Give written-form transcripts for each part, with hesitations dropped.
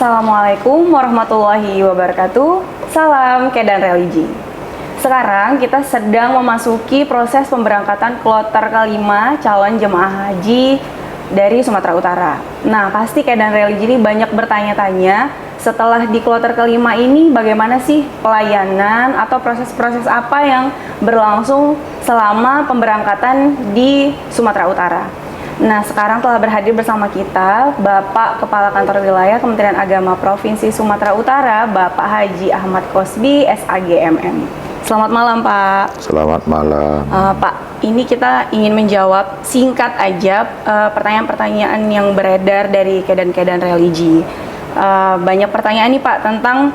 Assalamualaikum warahmatullahi wabarakatuh. Salam Kedan Religi. Sekarang kita sedang memasuki proses pemberangkatan kloter kelima calon jemaah haji dari Sumatera Utara. Nah, pasti Kedan Religi ini banyak bertanya-tanya, setelah di kloter kelima ini bagaimana sih pelayanan atau proses-proses apa yang berlangsung selama pemberangkatan di Sumatera Utara. Nah, sekarang telah berhadir bersama kita Bapak Kepala Kantor Wilayah Kementerian Agama Provinsi Sumatera Utara, Bapak Haji Ahmad Kosbi, SAGMM. Selamat malam, Pak. Selamat malam. Pak, ini kita ingin menjawab singkat aja pertanyaan-pertanyaan yang beredar dari Kedan-Kedan Religi. Banyak pertanyaan nih, Pak, tentang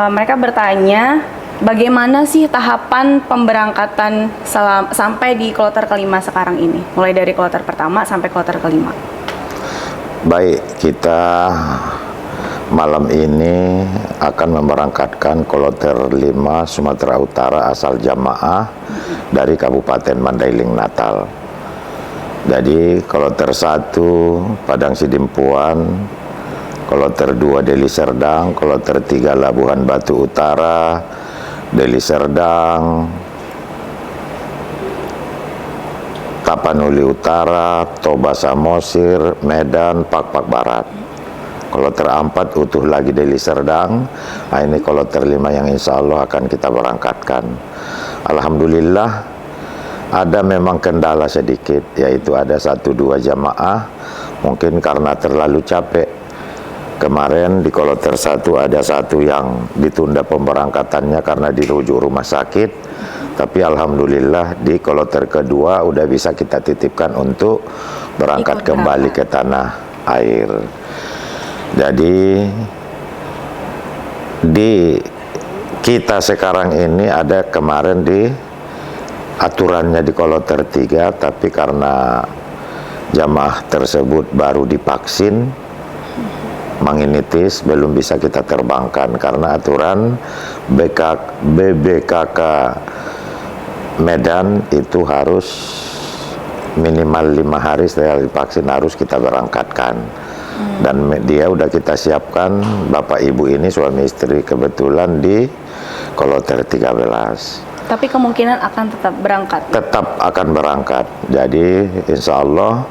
mereka bertanya bagaimana sih tahapan pemberangkatan sampai di kloter kelima sekarang ini? Mulai dari kloter pertama sampai kloter kelima. Baik, kita malam ini akan memberangkatkan kloter 5 Sumatera Utara asal jamaah dari Kabupaten Mandailing Natal. Jadi kloter 1 Padang Sidimpuan, kloter 2 Deli Serdang, kloter 3 Labuhan Batu Utara, Deli Serdang, Tapanuli Utara, Toba Samosir, Medan, Pakpak Barat. Kloter 4 utuh lagi Deli Serdang. Nah, ini kloter 5 yang insya Allah akan kita berangkatkan. Alhamdulillah ada memang kendala sedikit, yaitu ada 1-2 jamaah mungkin karena terlalu capek. Kemarin di kloter 1 ada 1 yang ditunda pemberangkatannya karena dirujuk rumah sakit. Tapi alhamdulillah di kloter kedua udah bisa kita titipkan untuk berangkat kembali ke tanah air. Jadi di kita sekarang ini ada kemarin di aturannya di kloter 3, tapi karena jamaah tersebut baru divaksin meningitis belum bisa kita terbangkan karena aturan BBKK Medan itu harus minimal 5 hari setelah divaksin harus kita berangkatkan. Dan dia udah kita siapkan, Bapak Ibu ini suami istri kebetulan di kloter 13. Tapi kemungkinan akan tetap berangkat? Tetap akan berangkat. Jadi insya Allah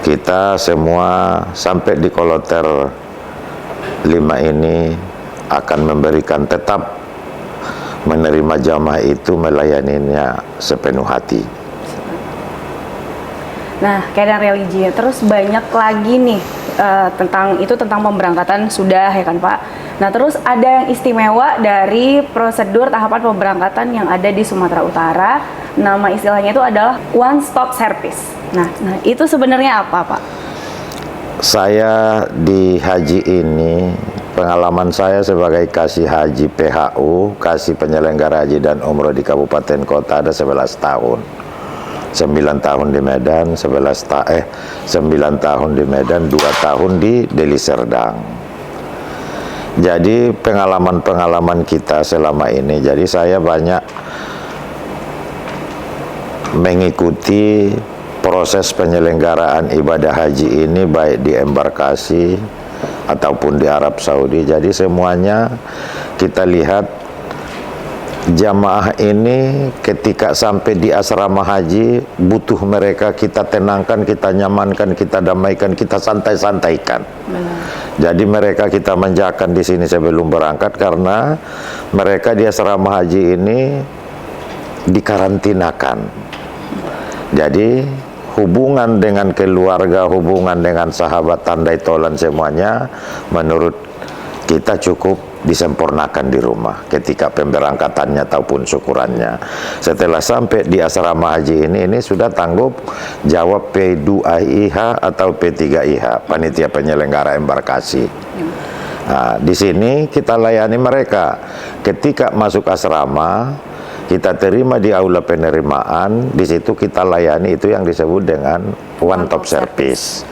kita semua sampai di kloter 5 ini akan memberikan tetap menerima jamaah itu, melayaninya sepenuh hati. Nah, Kedan Religi, terus banyak lagi nih tentang pemberangkatan sudah ya kan, Pak. Nah, terus ada yang istimewa dari prosedur tahapan pemberangkatan yang ada di Sumatera Utara. Nama istilahnya itu adalah one stop service. Nah, itu sebenarnya apa, Pak? Saya di haji ini, pengalaman saya sebagai kasih haji PHU, kasih penyelenggara haji dan umroh di kabupaten kota ada 11 tahun. 9 tahun di Medan, 9 tahun di Medan, 2 tahun di Deli Serdang. Jadi pengalaman-pengalaman kita selama ini, jadi saya banyak mengikuti proses penyelenggaraan ibadah haji ini baik di embarkasi ataupun di Arab Saudi. Jadi semuanya kita lihat jamaah ini ketika sampai di asrama haji butuh mereka kita tenangkan, kita nyamankan, kita damaikan, kita santai-santaikan. Jadi mereka kita manjakan di sini sebelum berangkat karena mereka di asrama haji ini dikarantinakan. Jadi hubungan dengan keluarga, hubungan dengan sahabat, tandai tolan semuanya menurut kita cukup disempurnakan di rumah ketika pemberangkatannya ataupun syukurannya. Setelah sampai di asrama haji ini sudah tanggup jawab P2IH atau P3IH, panitia penyelenggara embarkasi. Nah, di sini kita layani mereka. Ketika masuk asrama, kita terima di aula penerimaan, di situ kita layani, itu yang disebut dengan one stop service.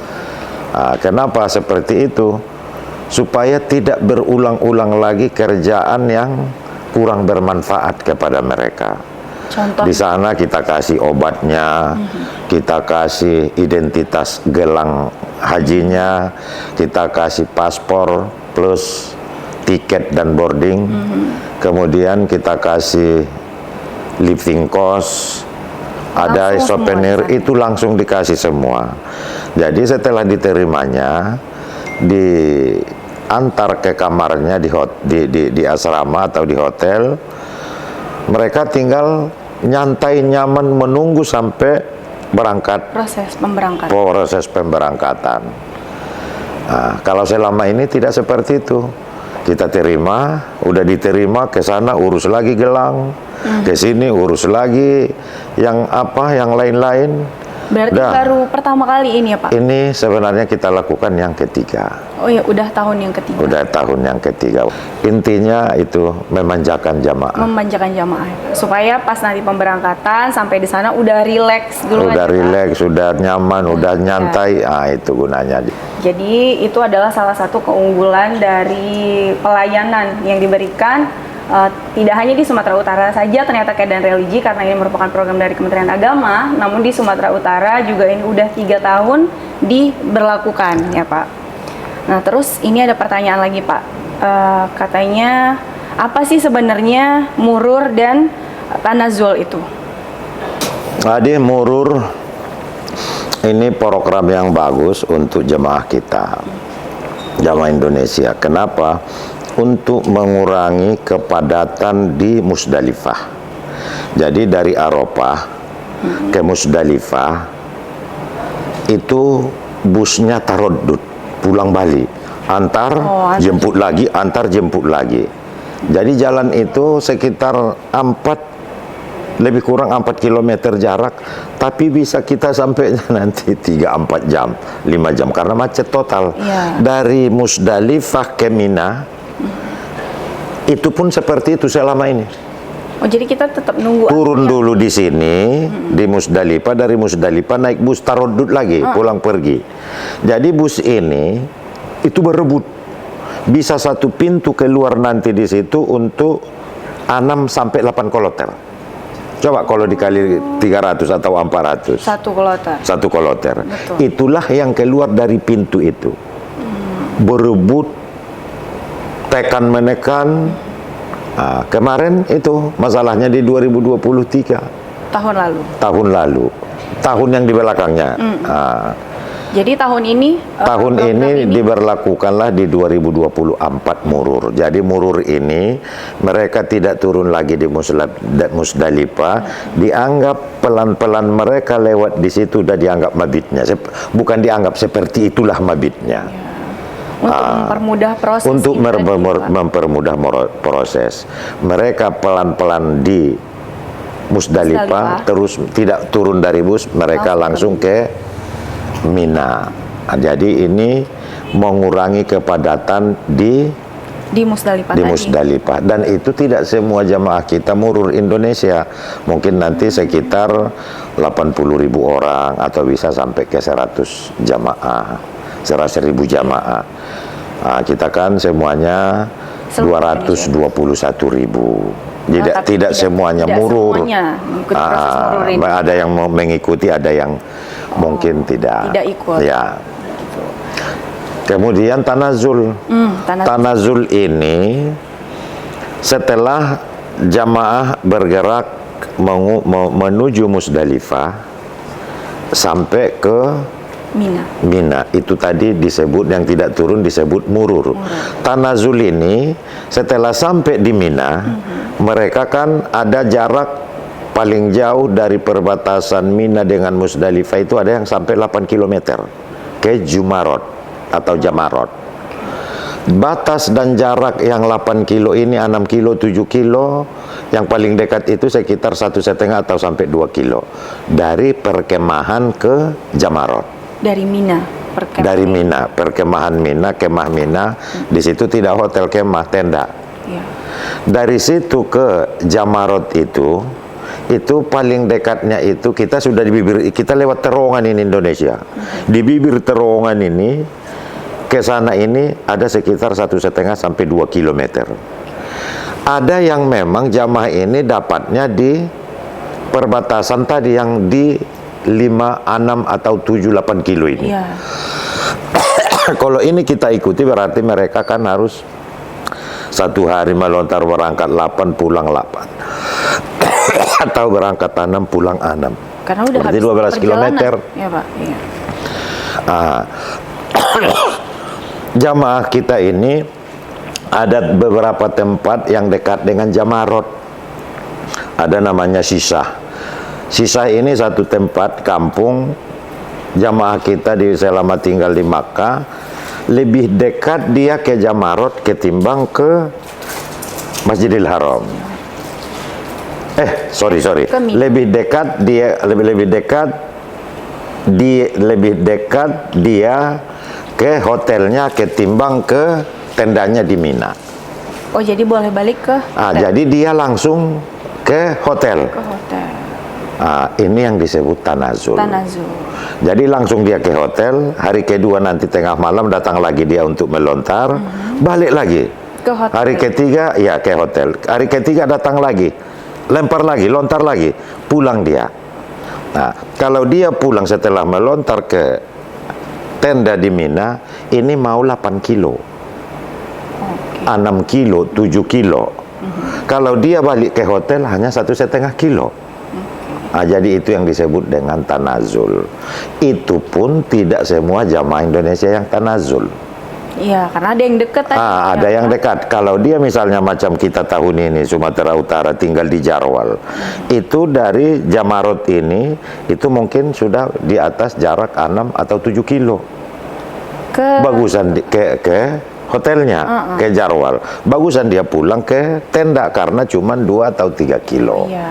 Nah, kenapa seperti itu? Supaya tidak berulang-ulang lagi kerjaan yang kurang bermanfaat kepada mereka. Contoh? Di sana kita kasih obatnya, kita kasih identitas gelang hajinya, kita kasih paspor plus tiket dan boarding, kemudian kita kasih living cost, ada Langsung souvenir, semua itu langsung dikasih semua. Jadi setelah diterimanya, diantar ke kamarnya di asrama atau di hotel, mereka tinggal nyantai nyaman menunggu sampai berangkat, proses pemberangkatan. Nah, kalau selama ini tidak seperti itu. Kita terima, udah diterima, ke sana urus lagi gelang, ke sini urus lagi yang lain-lain. Berarti baru pertama kali ini ya Pak? Ini sebenarnya kita lakukan yang ketiga. Oh ya, udah tahun yang ketiga. Udah tahun yang ketiga. Intinya itu memanjakan jamaah. Memanjakan jamaah, supaya pas nanti pemberangkatan sampai di sana udah rileks dulu. Udah rileks, udah nyaman, udah nyantai. Ah, itu gunanya. Jadi itu adalah salah satu keunggulan dari pelayanan yang diberikan. Tidak hanya di Sumatera Utara saja ternyata Kedan Religi, karena ini merupakan program dari Kementerian Agama, namun di Sumatera Utara juga ini udah 3 tahun diberlakukan ya Pak. Nah terus ini ada pertanyaan lagi Pak, katanya apa sih sebenarnya murur dan tanazul itu? Jadi murur ini program yang bagus untuk jemaah kita, jemaah Indonesia. Kenapa? Untuk mengurangi kepadatan di Musdalifah. Jadi dari Arafah ke Musdalifah itu busnya taroddud, pulang balik, jemput lagi, antar jemput lagi. Jadi jalan itu sekitar lebih kurang 4 km jarak, tapi bisa kita sampai nanti 3-4 jam, 5 jam karena macet total. Dari Musdalifah ke Mina itu pun seperti itu selama ini. Oh, jadi kita tetap nunggu turun dulu di sini di Musdalifah, dari Musdalifah naik bus taroddud lagi, pulang pergi. Jadi bus ini itu berebut, bisa satu pintu keluar nanti di situ untuk 6 sampai 8 kloter. Coba kalau dikali 300 atau 400. Satu kloter. Betul. Itulah yang keluar dari pintu itu. Berebut, tekan menekan. Nah, kemarin itu masalahnya di 2023. Tahun lalu. Tahun yang di belakangnya. Jadi tahun ini diberlakukanlah di 2024 murur. Jadi murur ini mereka tidak turun lagi di Musdalifah, dianggap pelan-pelan mereka lewat di situ sudah dianggap mabitnya. Bukan dianggap, seperti itulah mabitnya. Untuk mempermudah proses. Untuk mempermudah proses. Mereka pelan-pelan di Musdalifah, terus tidak turun dari bus, mereka langsung ke Mina. Jadi ini mengurangi kepadatan di Musdalifah. Dan itu tidak semua jamaah kita murur Indonesia. Mungkin nanti sekitar 80.000 orang atau bisa sampai ke 100 jamaah, 100.000 jamaah. Kita kan semuanya 221.000. Tidak semuanya murur. Ada yang mau mengikuti, ada yang mungkin tidak ikut. Ya. Kemudian tanazul. Tanazul ini setelah jamaah bergerak menuju Musdalifah sampai ke Mina, itu tadi disebut, yang tidak turun disebut murur. Tanazul ini setelah sampai di Mina, mereka kan ada jarak paling jauh dari perbatasan Mina dengan Musdalifah itu ada yang sampai 8 km ke Jumarot atau Jamarot. Batas dan jarak yang 8 kilo ini 6 kilo, 7 kilo, yang paling dekat itu sekitar 1,5 atau sampai 2 kilo dari perkemahan ke Jamarot. Dari Mina, perkemahan Mina, kemah Mina. Di situ tidak hotel, kemah, tenda. Dari situ ke Jamarot itu paling dekatnya itu kita sudah di bibir, kita lewat terowongan ini Indonesia. Di bibir terowongan ini ke sana ini ada sekitar 1,5 sampai 2 kilometer. Ada yang memang jamaah ini dapatnya di perbatasan tadi yang di 5, 6 atau 7, 8 kilo ini. Kalau ini kita ikuti berarti mereka kan harus satu hari melontar berangkat 8 pulang 8 atau berangkat 6 pulang 6. Karena udah berarti habis 12 kilometer. Ya Pak. Iya. Jamaah kita ini ada beberapa tempat yang dekat dengan Jamarot. Ada namanya Sisah. Sisah ini satu tempat kampung jamaah kita selama tinggal di Makkah, lebih dekat dia ke Jamarot ketimbang ke Masjidil Haram. Sorry. Lebih dekat dia ke hotelnya ketimbang ke tendanya di Mina. Oh, jadi boleh balik ke hotel. Jadi dia langsung ke hotel. Ke hotel. Ini yang disebut tanazul. Jadi langsung dia ke hotel, hari kedua nanti tengah malam datang lagi dia untuk melontar, balik lagi. Ke hotel. Hari ketiga ya ke hotel. Hari ketiga datang lagi, lempar lagi, lontar lagi, pulang dia. Nah, kalau dia pulang setelah melontar ke tenda di Mina, ini mau 8 kilo. 6 kilo, 7 kilo. Kalau dia balik ke hotel hanya 1,5 kilo. Jadi itu yang disebut dengan tanazul. Itu pun tidak semua jamaah Indonesia yang tanazul. Iya, karena ada yang dekat tadi. Ada yang dekat. Kalau dia misalnya macam kita tahun ini Sumatera Utara tinggal di Jarwal, itu dari Jamarot ini itu mungkin sudah di atas jarak 6 atau 7 kilo. Bagusan ke hotelnya, ke Jarwal. Bagusan dia pulang ke tenda karena cuma 2 atau 3 kilo. Iya.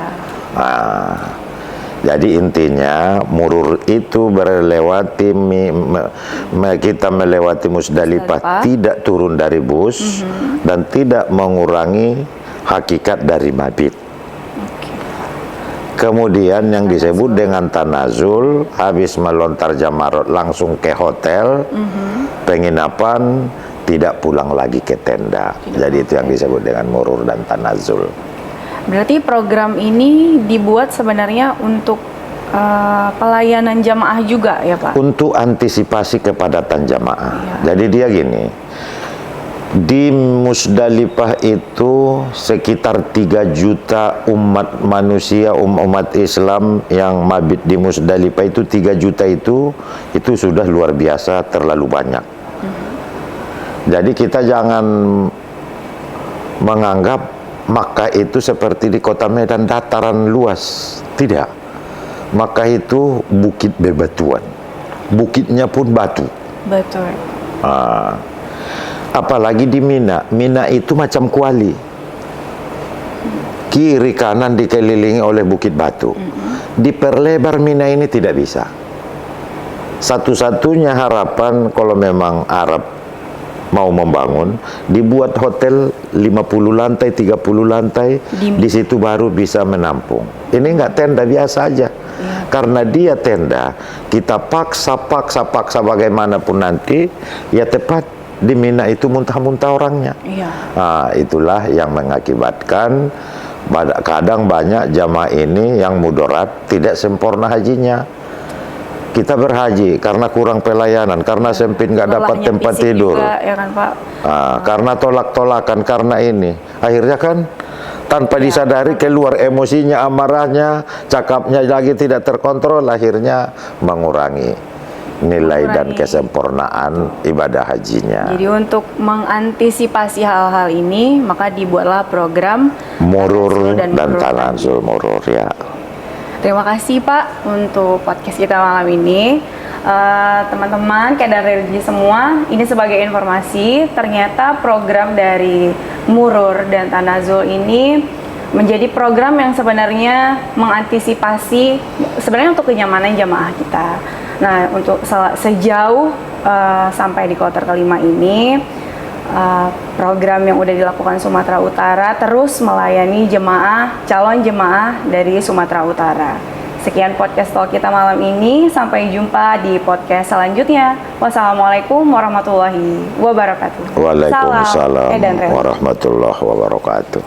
Jadi intinya Murur itu berlewati kita melewati Musdalifah tidak turun dari bus dan tidak mengurangi hakikat dari mabit. Kemudian yang disebut dengan tanazul, habis melontar Jamarot langsung ke hotel, penginapan, tidak pulang lagi ke tenda. Jadi itu yang disebut dengan murur dan tanazul. Berarti program ini dibuat sebenarnya untuk pelayanan jamaah juga ya Pak? Untuk antisipasi kepadatan jamaah. Jadi dia gini, di Musdalifah itu sekitar 3 juta umat manusia, umat Islam yang mabit di Musdalifah itu 3 juta itu sudah luar biasa, terlalu banyak. Jadi kita jangan menganggap Makkah itu seperti di kota Medan dataran luas. Tidak. Makkah itu bukit bebatuan. Bukitnya pun batu. Betul. Apalagi di Mina. Mina itu macam kuali. Kiri kanan dikelilingi oleh bukit batu. Diperlebar Mina ini tidak bisa. Satu-satunya harapan kalau memang Arab mau membangun, dibuat hotel 50 lantai, 30 lantai, di situ baru bisa menampung. Ini enggak tenda biasa aja. Karena dia tenda, kita paksa bagaimanapun nanti, ya tepat di Mina itu muntah-muntah orangnya. Itulah yang mengakibatkan kadang banyak jamaah ini yang mudarat tidak sempurna hajinya. Kita berhaji karena kurang pelayanan, karena sempit nggak dapat tempat tidur, juga, ya kan, Pak? Karena tolak-tolakan, karena ini, akhirnya kan tanpa disadari keluar emosinya, amarahnya, cakapnya lagi tidak terkontrol, akhirnya mengurangi nilai dan kesempurnaan ibadah hajinya. Jadi untuk mengantisipasi hal-hal ini, maka dibuatlah program murur dan tanazul murur ya. Terima kasih Pak untuk podcast kita malam ini. Teman-teman, Kedan Religi semua, ini sebagai informasi, ternyata program dari Murur dan Tanazul ini menjadi program yang sebenarnya mengantisipasi sebenarnya untuk kenyamanan jamaah kita. Nah, untuk sejauh sampai di kloter kelima ini, program yang udah dilakukan Sumatera Utara terus melayani calon jemaah dari Sumatera Utara. Sekian podcast talk kita malam ini, sampai jumpa di podcast selanjutnya. Wassalamualaikum warahmatullahi wabarakatuh. Waalaikumsalam warahmatullahi wabarakatuh.